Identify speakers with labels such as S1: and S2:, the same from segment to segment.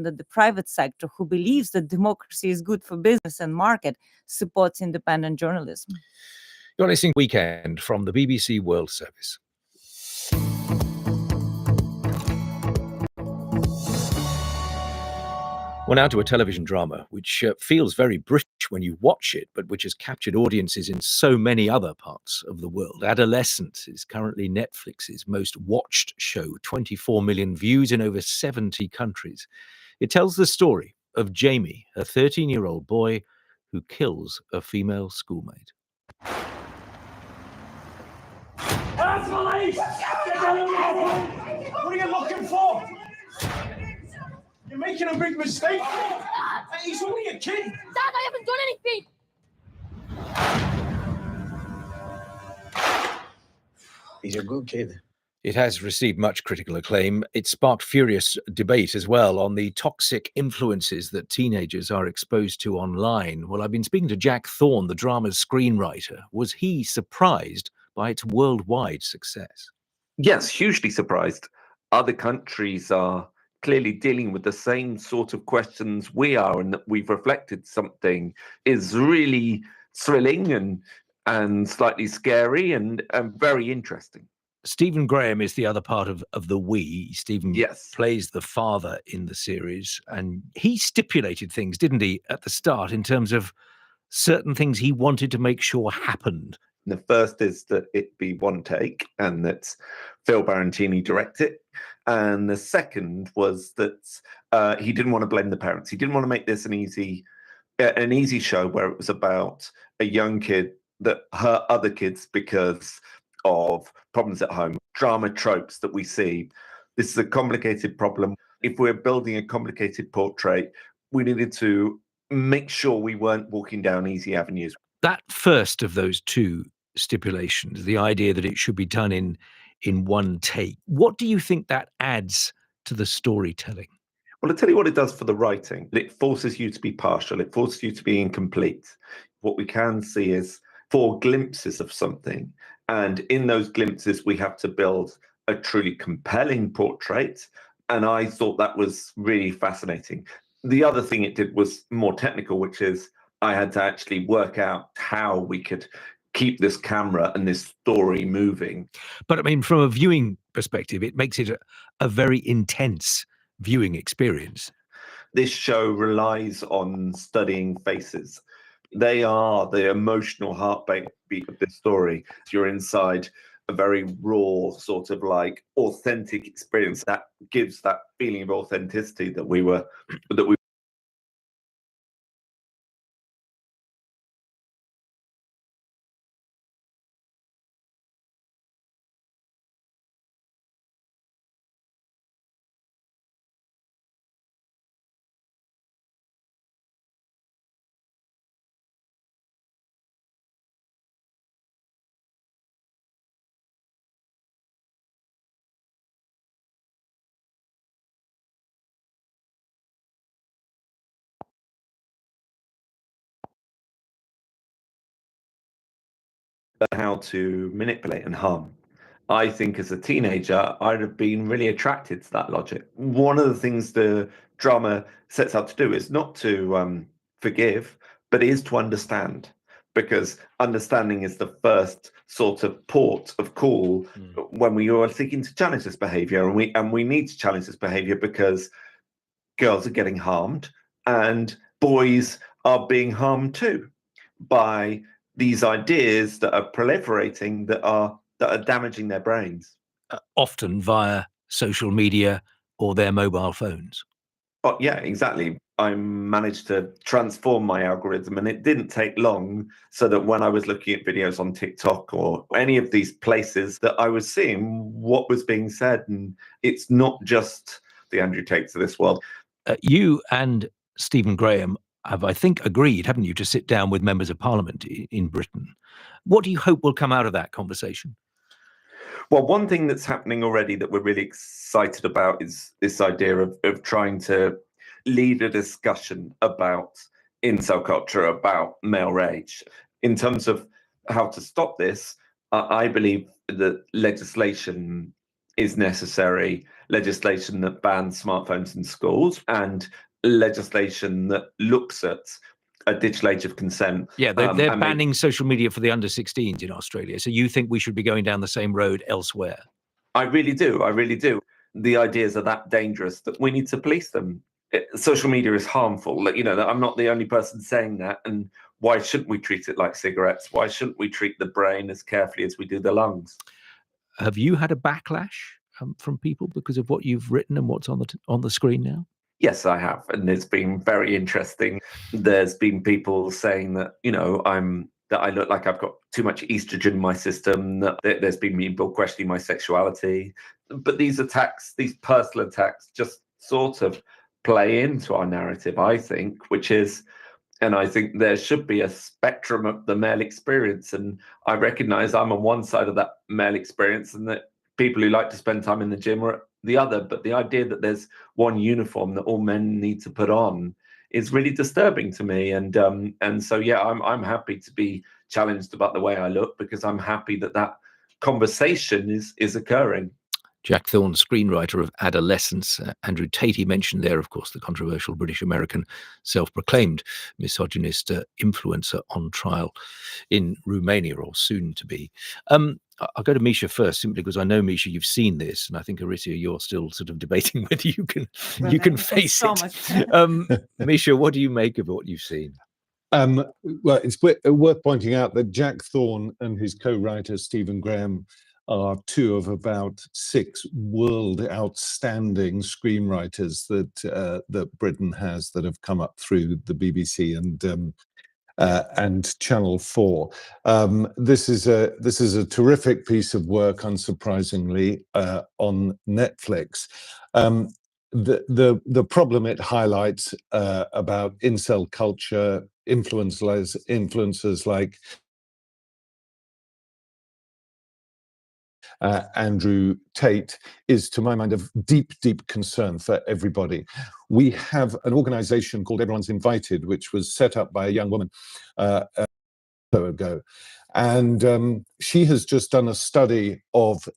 S1: that the private sector, who believes that democracy is good for business and market, supports independent journalism.
S2: You're listening to Weekend from the BBC World Service. Well, now to a television drama which feels very British when you watch it, but which has captured audiences in so many other parts of the world. Adolescent is currently Netflix's most watched show, 24 million views in over 70 countries. It tells the story of Jamie, a 13-year-old boy who kills a female schoolmate.
S3: That's police! What are you looking for? You're making a big mistake. He's only a kid.
S4: Dad, I haven't done anything.
S3: He's a good kid.
S2: It has received much critical acclaim. It sparked furious debate as well on the toxic influences that teenagers are exposed to online. Well, I've been speaking to Jack Thorne, the drama's screenwriter. Was he surprised by its worldwide success?
S5: Yes, hugely surprised. Other countries are clearly dealing with the same sort of questions we are, and that we've reflected something is really thrilling and slightly scary and very interesting.
S2: Stephen Graham is the other part of the we. Stephen
S5: Yes.
S2: plays the father in the series, and he stipulated things, didn't he, at the start in terms of certain things he wanted to make sure happened.
S5: The first is that it be one take and that Phil Barantini direct it. And the second was that he didn't want to blame the parents. He didn't want to make this an easy show where it was about a young kid that hurt other kids because of problems at home, drama tropes that we see. This is a complicated problem. If we're building a complicated portrait, we needed to make sure we weren't walking down easy avenues.
S2: That first of those two stipulations, the idea that it should be done in one take, what do you think that adds to the storytelling?
S5: Well, I'll tell you what it does for the writing. It forces you to be partial. It forces you to be incomplete. What we can see is 4 glimpses of something. And in those glimpses, we have to build a truly compelling portrait. And I thought that was really fascinating. The other thing it did was more technical, which is I had to actually work out how we could keep this camera and this story moving.
S2: But I mean, from a viewing perspective, it makes it a very intense viewing experience.
S5: This show relies on studying faces. They are the emotional heartbeat of this story. You're inside a very raw, sort of like authentic experience that gives that feeling of authenticity that we how to manipulate and harm. I think as a teenager, I'd have been really attracted to that logic. One of the things the drama sets out to do is not to forgive, but is to understand, because understanding is the first sort of port of call when we are seeking to challenge this behavior. And we need to challenge this behavior because girls are getting harmed and boys are being harmed too by these ideas that are proliferating, that are damaging their brains.
S2: Often via social media or their mobile phones.
S5: Oh, yeah, exactly. I managed to transform my algorithm, and it didn't take long, so that when I was looking at videos on TikTok or any of these places, that I was seeing what was being said. And it's not just the Andrew Tates of this world.
S2: You and Stephen Graham have, I think, agreed, haven't you, to sit down with members of Parliament in Britain. What do you hope will come out of that conversation?
S5: Well, one thing that's happening already that we're really excited about is this idea of trying to lead a discussion about incel culture, about male rage. In terms of how to stop this, I believe that legislation is necessary legislation that bans smartphones in schools and legislation that looks at a digital age of consent.
S2: Yeah, they're
S5: and
S2: banning social media for the under 16s in Australia. So you think we should be going down the same road elsewhere?
S5: I really do. I really do. The ideas are that dangerous that we need to police them. Social media is harmful. Like, I'm not the only person saying that. And why shouldn't we treat it like cigarettes? Why shouldn't we treat the brain as carefully as we do the lungs?
S2: Have you had a backlash from people because of what you've written and what's on the screen now?
S5: Yes, I have, and it's been very interesting. There's been people saying that that I look like I've got too much estrogen in my system. That there's been people questioning my sexuality, but these attacks, these personal attacks, just sort of play into our narrative, I think, which is. And I think there should be a spectrum of the male experience. And I recognize I'm on one side of that male experience and that people who like to spend time in the gym are the other. But the idea that there's one uniform that all men need to put on is really disturbing to me. And so, yeah, I'm happy to be challenged about the way I look because I'm happy that conversation is occurring.
S2: Jack Thorne, screenwriter of Adolescence. Andrew Tate mentioned there, of course, the controversial British-American self-proclaimed misogynist influencer on trial in Romania, or soon to be. I'll go to Misha first, simply because I know, Misha, you've seen this, and I think, Aricia, you're still sort of debating whether you can face it. Misha, what do you make of what you've seen?
S6: Well, it's worth pointing out that Jack Thorne and his co-writer Stephen Graham are two of about 6 world outstanding screenwriters that Britain has that have come up through the BBC and Channel 4. This is a terrific piece of work, unsurprisingly, on Netflix. The problem it highlights about incel culture, influencers like Andrew Tate, is, to my mind, of deep concern for everybody. We have an organization called Everyone's Invited, which was set up by a young woman ago. And she has just done a study of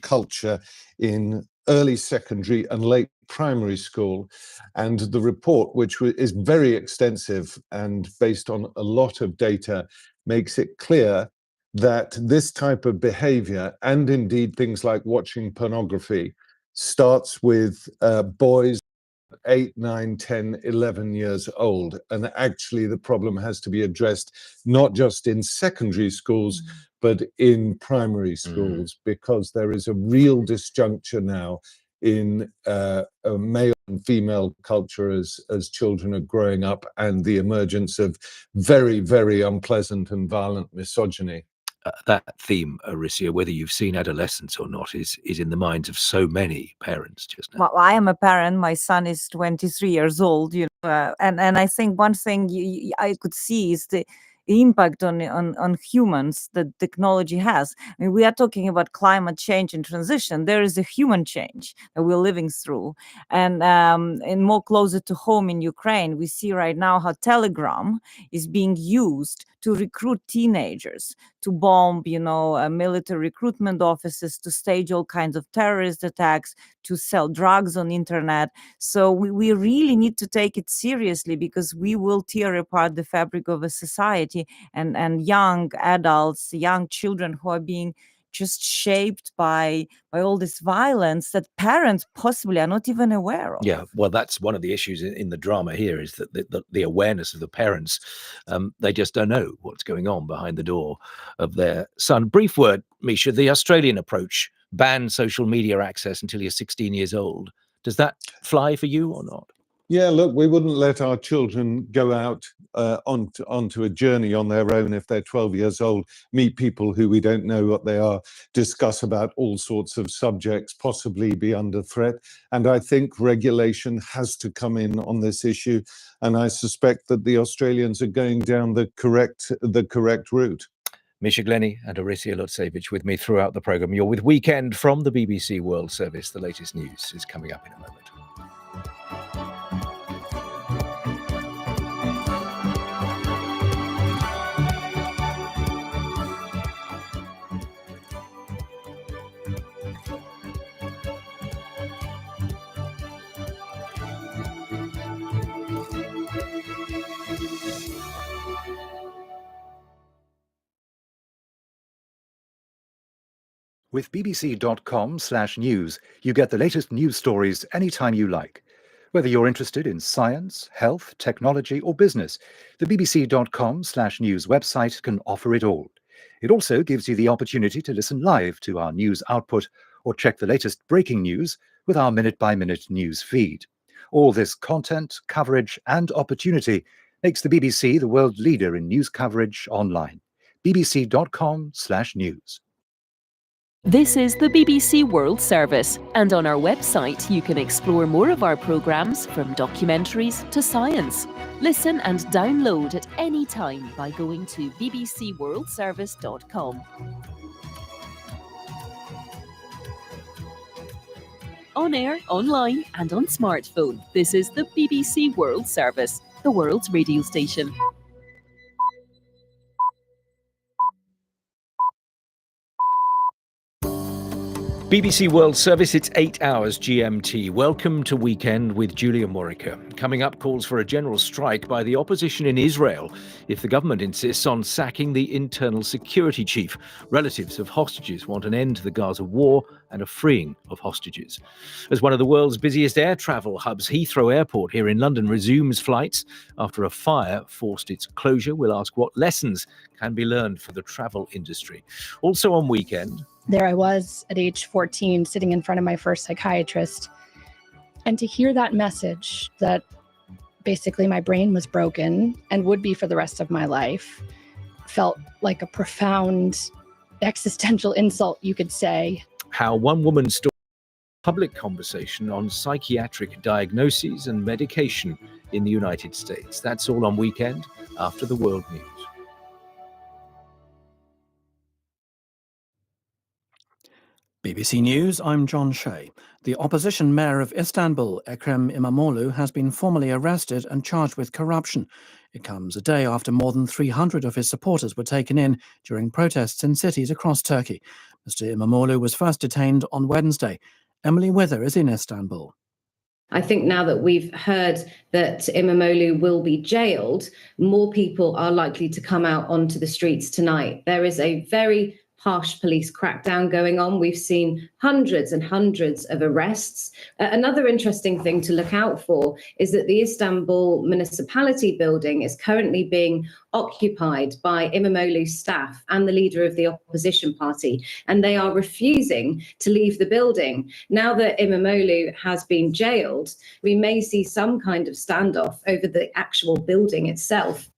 S6: culture in early secondary and late primary school. And the report, which is very extensive and based on a lot of data, makes it clear that this type of behavior, and indeed things like watching pornography, starts with boys 8, 9, 10, 11 years old. And actually the problem has to be addressed not just in secondary schools, but in primary schools, because there is a real disjuncture now in male and female culture as children are growing up, and the emergence of very, very unpleasant and violent misogyny.
S2: That theme, Aricia, whether you've seen Adolescence or not, is in the minds of so many parents just now.
S1: Well, I am a parent. My son is 23 years old, and I think one thing I could see is the impact on humans that technology has. I mean, we are talking about climate change and transition. There is a human change that we're living through, and more closer to home in Ukraine, we see right now how Telegram is being used to recruit teenagers, to bomb, military recruitment offices, to stage all kinds of terrorist attacks, to sell drugs on internet. So we really need to take it seriously, because we will tear apart the fabric of a society, and young adults, young children who are being just shaped by all this violence that parents possibly are not even aware of.
S2: Yeah, well, that's one of the issues in the drama here, is that the awareness of the parents, they just don't know what's going on behind the door of their son. Brief word, Misha, the Australian approach, ban social media access until you're 16 years old. Does that fly for you or not?
S6: Yeah, look, we wouldn't let our children go out onto a journey on their own if they're 12 years old, meet people who we don't know what they are, discuss about all sorts of subjects, possibly be under threat. And I think regulation has to come in on this issue. And I suspect that the Australians are going down the correct route.
S2: Misha Glenny and Aricia Lutsevich with me throughout the programme. You're with Weekend from the BBC World Service. The latest news is coming up in a moment.
S7: With bbc.com/news, you get the latest news stories anytime you like. Whether you're interested in science, health, technology, or business, the bbc.com/news website can offer it all. It also gives you the opportunity to listen live to our news output or check the latest breaking news with our minute-by-minute news feed. All this content, coverage, and opportunity makes the BBC the world leader in news coverage online. bbc.com/news.
S8: This is the BBC World Service, and on our website you can explore more of our programmes, from documentaries to science. Listen and download at any time by going to bbcworldservice.com. On air, online and on smartphone, this is the BBC World Service, the world's radio station.
S2: BBC World Service, it's 8 hours GMT. Welcome to Weekend with Julia Morica. Coming up, calls for a general strike by the opposition in Israel if the government insists on sacking the internal security chief. Relatives of hostages want an end to the Gaza war and a freeing of hostages. As one of the world's busiest air travel hubs, Heathrow Airport here in London resumes flights after a fire forced its closure. We'll ask what lessons can be learned for the travel industry. Also on Weekend,
S9: there I was at age 14, sitting in front of my first psychiatrist. And to hear that message that basically my brain was broken and would be for the rest of my life felt like a profound existential insult, you could say.
S2: how one woman started public conversation on psychiatric diagnoses and medication in the United States. That's all on Weekend after the World News.
S10: BBC News, I'm John Shea. The opposition mayor of Istanbul, Ekrem İmamoğlu, has been formally arrested and charged with corruption. It comes a day after more than 300 of his supporters were taken in during protests in cities across Turkey. Mr. İmamoğlu was first detained on Wednesday. Emily Wither is in Istanbul.
S11: I think now that we've heard that İmamoğlu will be jailed, more people are likely to come out onto the streets tonight. There is a very harsh police crackdown going on. We've seen hundreds and hundreds of arrests. Another interesting thing to look out for is that the Istanbul municipality building is currently being occupied by İmamoğlu's staff and the leader of the opposition party, and they are refusing to leave the building. Now that İmamoğlu has been jailed, we may see some kind of standoff over the actual building itself.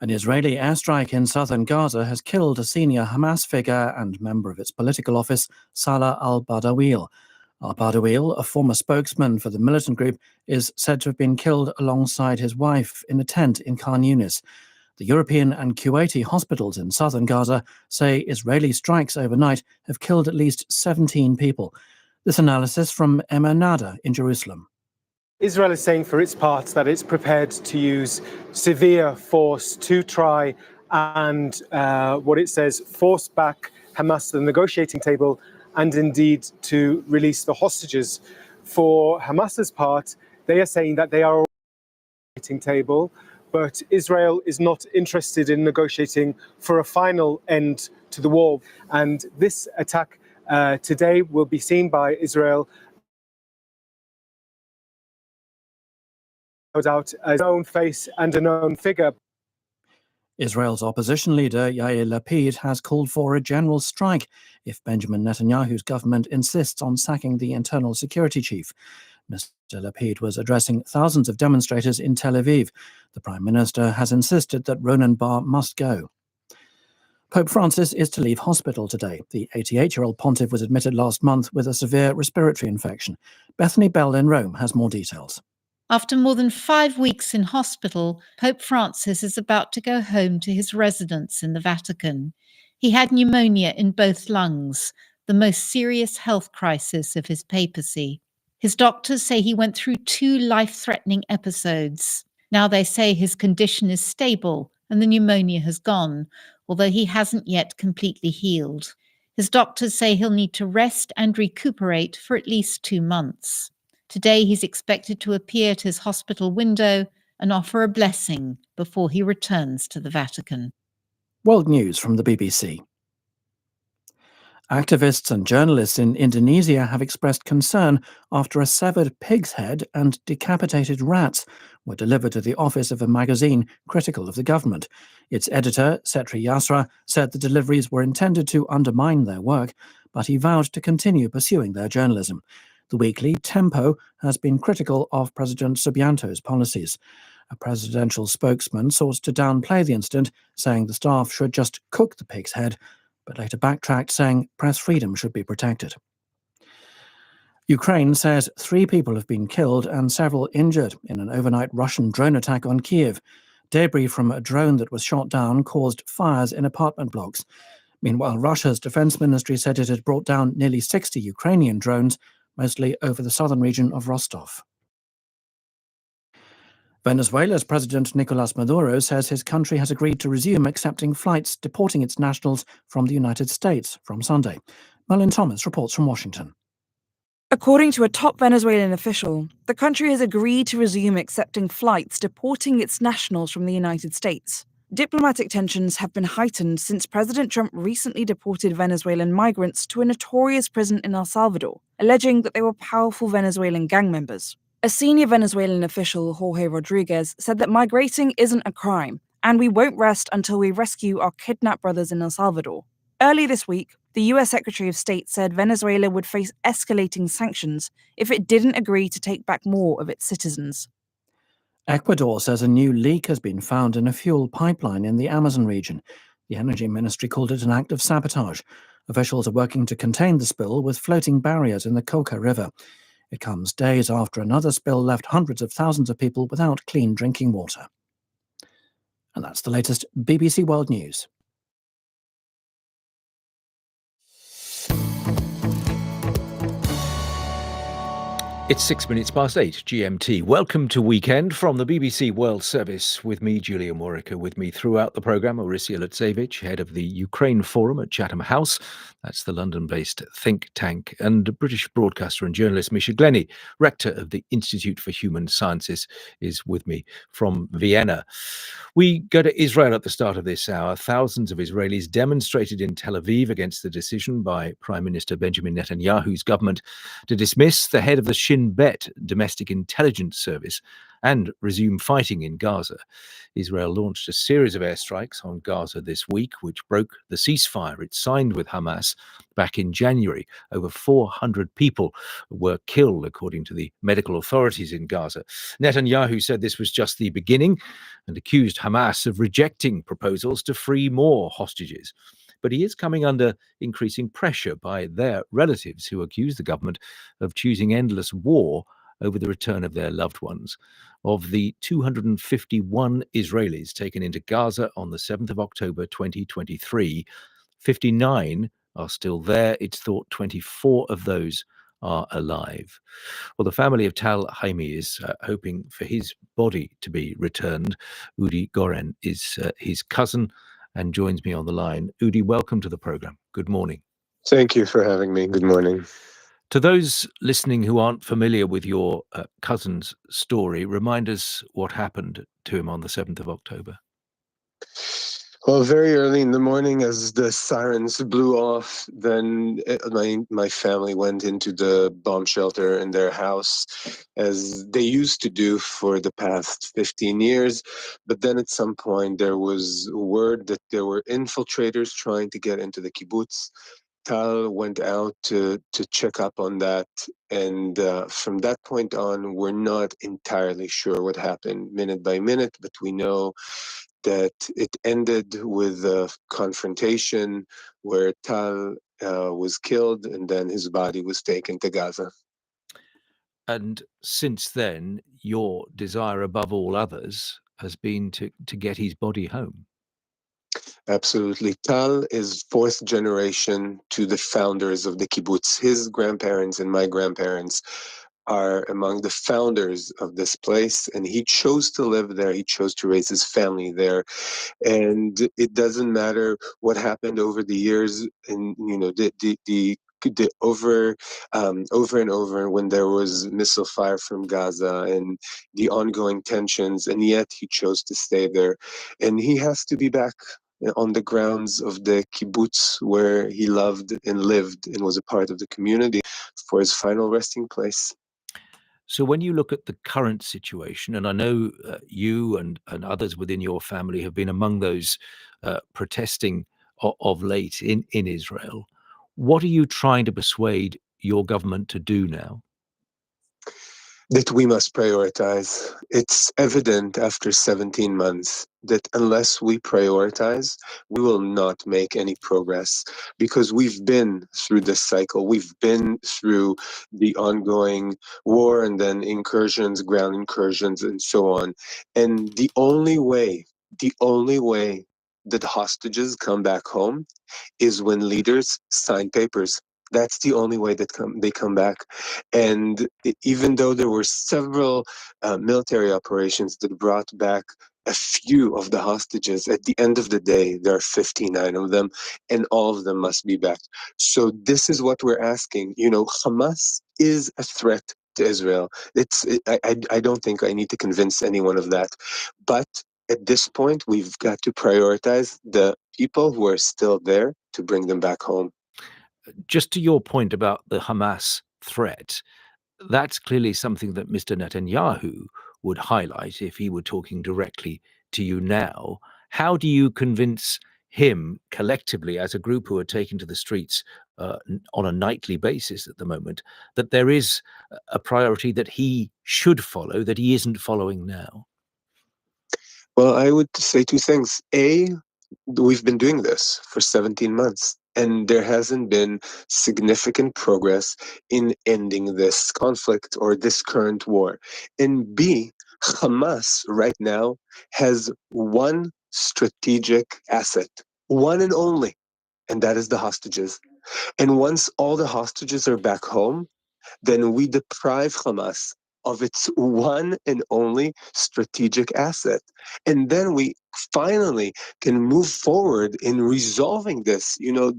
S10: An Israeli airstrike in southern Gaza has killed a senior Hamas figure and member of its political office, Salah al-Badawil. Al-Badawil, a former spokesman for the militant group, is said to have been killed alongside his wife in a tent in Khan Yunis. The European and Kuwaiti hospitals in southern Gaza say Israeli strikes overnight have killed at least 17 people. This analysis from Emma Nada in Jerusalem.
S12: Israel is saying for its part that it's prepared to use severe force to try and, what it says, force back Hamas to the negotiating table and indeed to release the hostages. For Hamas's part, they are saying that they are on the negotiating table, but Israel is not interested in negotiating for a final end to the war. And this attack today will be seen by Israel no doubt a known face and a known figure.
S10: Israel's opposition leader Yair Lapid has called for a general strike if Benjamin Netanyahu's government insists on sacking the internal security chief. Mr. Lapid was addressing thousands of demonstrators in Tel Aviv. The Prime Minister has insisted that Ronan Bar must go. Pope Francis is to leave hospital today. The 88-year-old pontiff was admitted last month with a severe respiratory infection. Bethany Bell in Rome has more details.
S13: After more than 5 weeks in hospital, Pope Francis is about to go home to his residence in the Vatican. He had pneumonia in both lungs, the most serious health crisis of his papacy. His doctors say he went through 2 life-threatening episodes. Now they say his condition is stable and the pneumonia has gone, although he hasn't yet completely healed. His doctors say he'll need to rest and recuperate for at least 2 months. Today, he's expected to appear at his hospital window and offer a blessing before he returns to the Vatican.
S10: World News from the BBC. Activists and journalists in Indonesia have expressed concern after a severed pig's head and decapitated rats were delivered to the office of a magazine critical of the government. Its editor, Setri Yasra, said the deliveries were intended to undermine their work, but he vowed to continue pursuing their journalism. The weekly Tempo has been critical of President Subianto's policies. A presidential spokesman sought to downplay the incident, saying the staff should just cook the pig's head, but later backtracked, saying press freedom should be protected. Ukraine says 3 people have been killed and several injured in an overnight Russian drone attack on Kiev. Debris from a drone that was shot down caused fires in apartment blocks. Meanwhile, Russia's defense ministry said it had brought down nearly 60 Ukrainian drones, mostly over the southern region of Rostov. Venezuela's President Nicolas Maduro says his country has agreed to resume accepting flights deporting its nationals from the United States from Sunday. Merlin Thomas reports from Washington.
S14: According to a top Venezuelan official, the country has agreed to resume accepting flights deporting its nationals from the United States. Diplomatic tensions have been heightened since President Trump recently deported Venezuelan migrants to a notorious prison in El Salvador, alleging that they were powerful Venezuelan gang members. A senior Venezuelan official, Jorge Rodriguez, said that migrating isn't a crime, and we won't rest until we rescue our kidnapped brothers in El Salvador. Early this week, the US Secretary of State said Venezuela would face escalating sanctions if it didn't agree to take back more of its citizens.
S10: Ecuador says a new leak has been found in a fuel pipeline in the Amazon region. The Energy Ministry called it an act of sabotage. Officials are working to contain the spill with floating barriers in the Coca River. It comes days after another spill left hundreds of thousands of people without clean drinking water. And that's the latest BBC World News.
S2: It's 6 minutes past 8 GMT. Welcome to Weekend from the BBC World Service with me, Julia Morica. With me throughout the programme, Orysia Lutsevich, head of the Ukraine Forum at Chatham House. That's the London-based think tank. And British broadcaster and journalist Misha Glenny, rector of the Institute for Human Sciences, is with me from Vienna. We go to Israel at the start of this hour. Thousands of Israelis demonstrated in Tel Aviv against the decision by Prime Minister Benjamin Netanyahu's government to dismiss the head of the Shin Bet domestic intelligence service and resume fighting in Gaza. Israel launched a series of airstrikes on Gaza this week, which broke the ceasefire it signed with Hamas back in January. Over 400 people were killed, according to the medical authorities in Gaza. Netanyahu said this was just the beginning and accused Hamas of rejecting proposals to free more hostages. But he is coming under increasing pressure by their relatives who accuse the government of choosing endless war over the return of their loved ones. Of the 251 Israelis taken into Gaza on the 7th of October 2023, 59 are still there. It's thought 24 of those are alive. Well, the family of Tal Haimi is hoping for his body to be returned. Udi Goren is his cousin and joins me on the line. Udi, welcome to the programme. Good morning.
S15: Thank you for having me. Good morning.
S2: To those listening who aren't familiar with your cousin's story, remind us what happened to him on the 7th of October.
S15: Well, very early in the morning, as the sirens blew off, then my family went into the bomb shelter in their house, as they used to do for the past 15 years. But then at some point, there was word that there were infiltrators trying to get into the kibbutz. Tal went out to check up on that, and from that point on, we're not entirely sure what happened minute by minute, but we know that it ended with a confrontation where Tal was killed, and then his body was taken to Gaza.
S2: And since then, your desire above all others has been to get his body home.
S15: Absolutely. Tal is fourth generation to the founders of the kibbutz. His grandparents and my grandparents are among the founders of this place, and he chose to live there. He chose to raise his family there, and it doesn't matter what happened over the years. And the over and over when there was missile fire from Gaza and the ongoing tensions, and yet he chose to stay there, and he has to be back on the grounds of the kibbutz where he loved and lived and was a part of the community for his final resting place.
S2: So when you look at the current situation, and I know you and others within your family have been among those protesting of late in Israel, what are you trying to persuade your government to do now?
S15: That we must prioritize. It's evident after 17 months that unless we prioritize, we will not make any progress because we've been through this cycle. We've been through the ongoing war and then incursions, ground incursions, and so on. And the only way that hostages come back home is when leaders sign papers. That's the only way that they come back. And even though there were several military operations that brought back a few of the hostages, at the end of the day, there are 59 of them, and all of them must be back. So this is what we're asking. You know, Hamas is a threat to Israel. I don't think I need to convince anyone of that. But at this point, we've got to prioritize the people who are still there to bring them back home.
S2: Just to your point about the Hamas threat, that's clearly something that Mr. Netanyahu would highlight if he were talking directly to you now. How do you convince him collectively as a group who are taken to the streets on a nightly basis at the moment that there is a priority that he should follow that he isn't following now?
S15: Well, I would say two things. A, we've been doing this for 17 months, and there hasn't been significant progress in ending this conflict or this current war. And B, Hamas right now has one strategic asset, one and only, and that is the hostages. And once all the hostages are back home, then we deprive Hamas of its one and only strategic asset. And then we finally can move forward in resolving this. You know,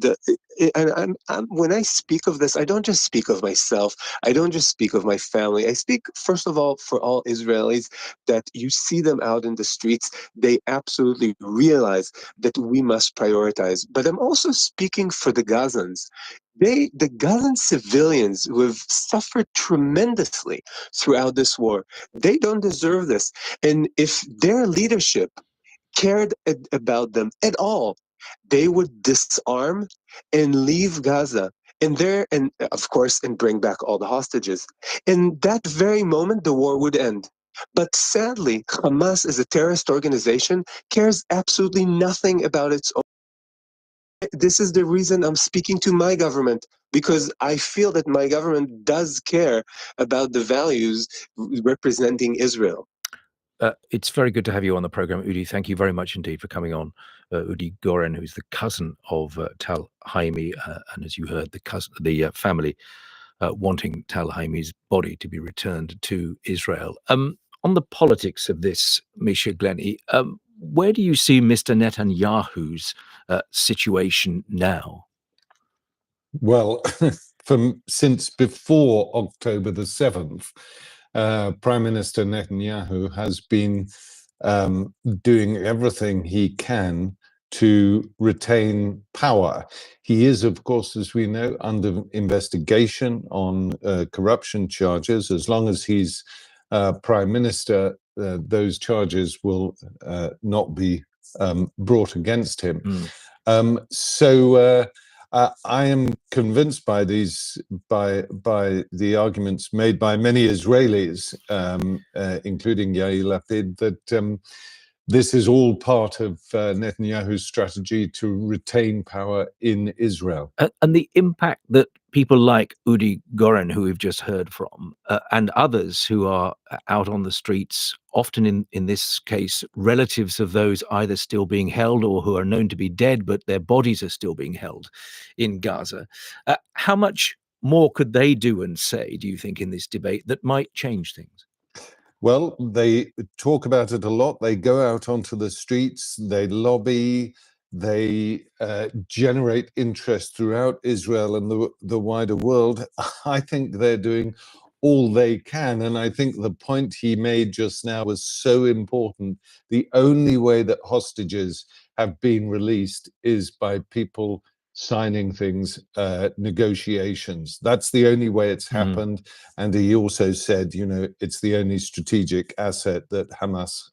S15: when I speak of this, I don't just speak of myself. I don't just speak of my family. I speak, first of all, for all Israelis, that you see them out in the streets. They absolutely realize that we must prioritize. But I'm also speaking for the Gazans. The Gazan civilians who have suffered tremendously throughout this war, they don't deserve this. And if their leadership cared about them at all, they would disarm and leave Gaza and of course, and bring back all the hostages. In that very moment, the war would end. But sadly, Hamas as a terrorist organization cares absolutely nothing about its own. This is the reason I'm speaking to my government, because I feel that my government does care about the values representing Israel.
S2: It's very good to have you on the program, Udi. Thank you very much indeed for coming on. Udi Goren, who's the cousin of Tal Haimi, and as you heard, the family wanting Tal Haimi's body to be returned to Israel. On the politics of this, Misha Glenny, where do you see Mr. Netanyahu's situation now?
S6: Well, since before October the 7th, Prime Minister Netanyahu has been doing everything he can to retain power. He is, of course, as we know, under investigation on corruption charges. As long as he's Prime Minister, those charges will not be brought against him. I am convinced by the arguments made by many Israelis, including Yair Lapid, that this is all part of Netanyahu's strategy to retain power in Israel.
S2: And the impact that people like Udi Goren, who we've just heard from, and others who are out on the streets, often in this case, relatives of those either still being held or who are known to be dead, but their bodies are still being held in Gaza. How much more could they do and say, do you think, in this debate that might change things?
S6: Well, they talk about it a lot. They go out onto the streets, they lobby, they generate interest throughout Israel and the wider world. I think they're doing all they can. And I think the point he made just now was so important. The only way that hostages have been released is by people signing things, negotiations. That's the only way it's happened. And he also said, you know, it's the only strategic asset that Hamas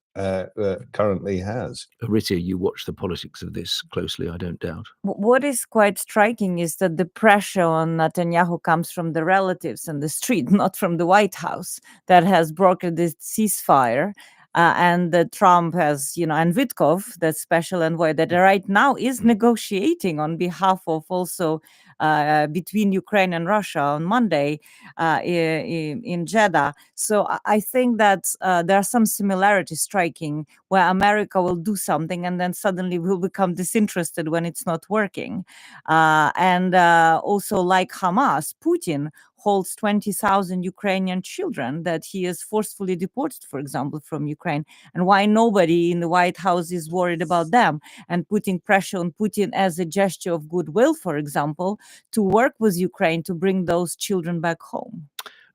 S6: currently has.
S2: Arita, you watch the politics of this closely, I don't doubt.
S1: What is quite striking is that the pressure on Netanyahu comes from the relatives on the street, not from the White House, that has brokered this ceasefire. And Trump has, and Vitkov, that special envoy, that right now is negotiating on behalf of also between Ukraine and Russia on Monday in Jeddah. So I think that there are some similarities striking where America will do something and then suddenly will become disinterested when it's not working. And also, like Hamas, Putin holds 20,000 Ukrainian children that he has forcefully deported, for example, from Ukraine. And why nobody in the White House is worried about them and putting pressure on Putin as a gesture of goodwill, for example, to work with Ukraine to bring those children back home.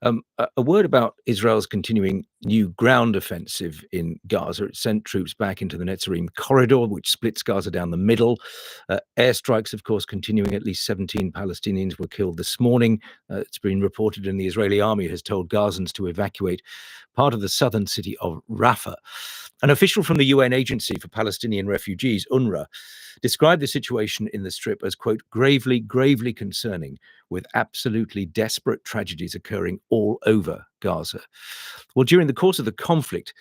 S2: A word about Israel's continuing new ground offensive in Gaza. It sent troops back into the Netzarim corridor, which splits Gaza down the middle. Airstrikes, of course, continuing. At least 17 Palestinians were killed this morning. It's been reported, and the Israeli army has told Gazans to evacuate part of the southern city of Rafah. An official from the UN Agency for Palestinian Refugees, UNRWA, described the situation in the Strip as, quote, gravely, gravely concerning, with absolutely desperate tragedies occurring all over Gaza. Well, during the course of the conflict,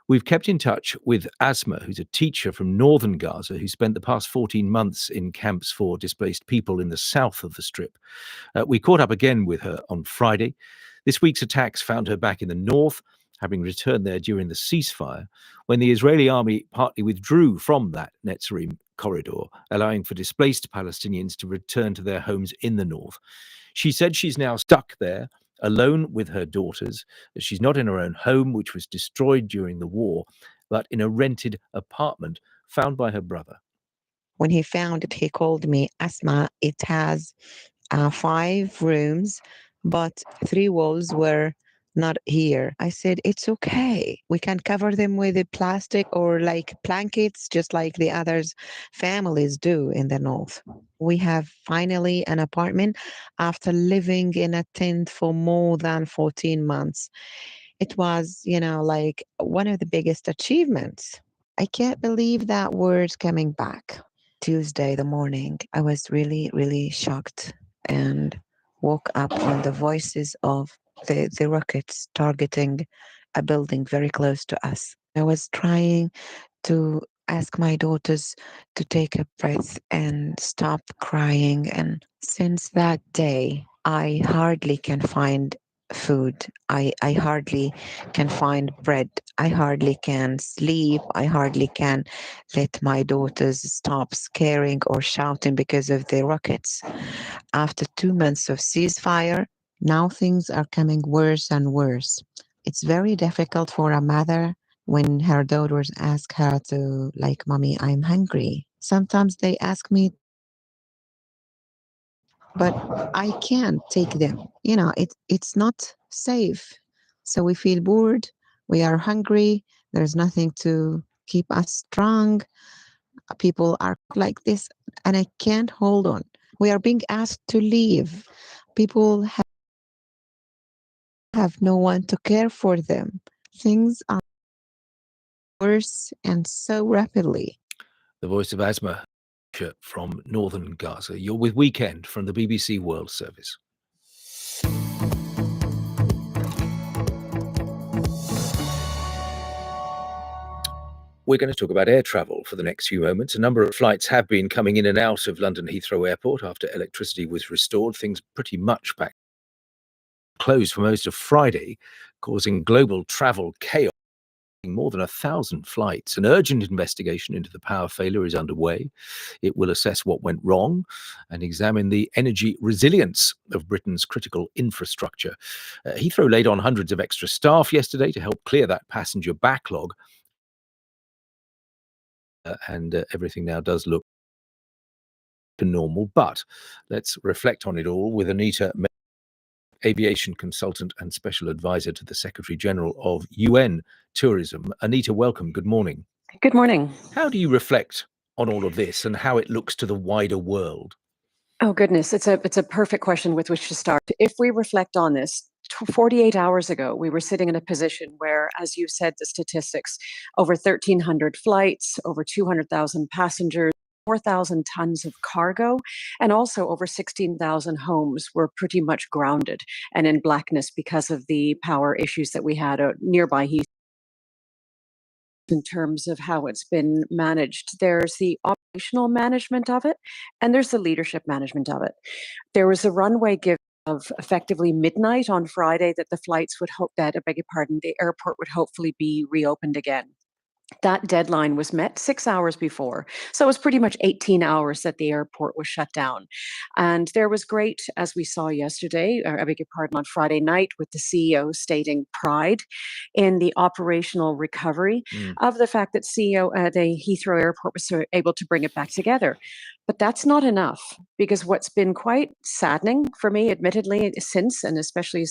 S2: we've kept in touch with Asma, who's a teacher from northern Gaza, who spent the past 14 months in camps for displaced people in the south of the Strip. We caught up again with her on Friday. This week's attacks found her back in the north, having returned there during the ceasefire, when the Israeli army partly withdrew from that Netzarim corridor, allowing for displaced Palestinians to return to their homes in the north. She said she's now stuck there, alone with her daughters. She's not in her own home, which was destroyed during the war, but in a rented apartment found by her brother.
S16: When he found it, he called me, Asma, it has 5 rooms, but 3 walls were not here. I said, it's okay. We can cover them with a plastic or like blankets, just like the others families do in the north. We have finally an apartment after living in a tent for more than 14 months. It was, like one of the biggest achievements. I can't believe that word's coming back. Tuesday, the morning, I was really, really shocked and woke up from the voices of the rockets targeting a building very close to us. I was trying to ask my daughters to take a breath and stop crying. And since that day, I hardly can find food. I hardly can find bread. I hardly can sleep. I hardly can let my daughters stop scaring or shouting because of the rockets. After 2 months of ceasefire, now things are coming worse and worse. It's very difficult for a mother when her daughters ask her to, like, Mommy, I'm hungry. Sometimes they ask me, but I can't take them. It's not safe. So we feel bored. We are hungry. There's nothing to keep us strong. People are like this, and I can't hold on. We are being asked to leave. People have no one to care for them. Things are worse and so rapidly.
S2: The voice of Asma from northern Gaza. You're with Weekend from the BBC World Service. We're going to talk about air travel for the next few moments. A number of flights have been coming in and out of London Heathrow Airport after electricity was restored. Things pretty much back closed for most of Friday, causing global travel chaos. More than 1,000 flights. An urgent investigation into the power failure is underway. It will assess what went wrong and examine the energy resilience of Britain's critical infrastructure. Heathrow laid on hundreds of extra staff yesterday to help clear that passenger backlog. And everything now does look normal. But let's reflect on it all with Anita aviation consultant and special advisor to the Secretary General of UN Tourism. Anita, welcome. Good morning.
S17: Good morning.
S2: How do you reflect on all of this and how it looks to the wider world?
S17: Oh goodness, it's a perfect question with which to start. If we reflect on this, 48 hours ago, we were sitting in a position where, as you said, the statistics, over 1,300 flights, over 200,000 passengers, 4,000 tons of cargo, and also over 16,000 homes were pretty much grounded and in blackness because of the power issues that we had nearby Heathrow. In terms of how it's been managed, there's the operational management of it, and there's the leadership management of it. There was a runway give of effectively midnight on Friday that the flights would hope that, I beg your pardon, the airport would hopefully be reopened again. That deadline was met 6 hours before. So it was pretty much 18 hours that the airport was shut down. And there was great, as we saw yesterday, or I beg your pardon, on Friday night, with the CEO stating pride in the operational recovery of the fact that the Heathrow Airport was able to bring it back together. But that's not enough, because what's been quite saddening for me, admittedly, since, and especially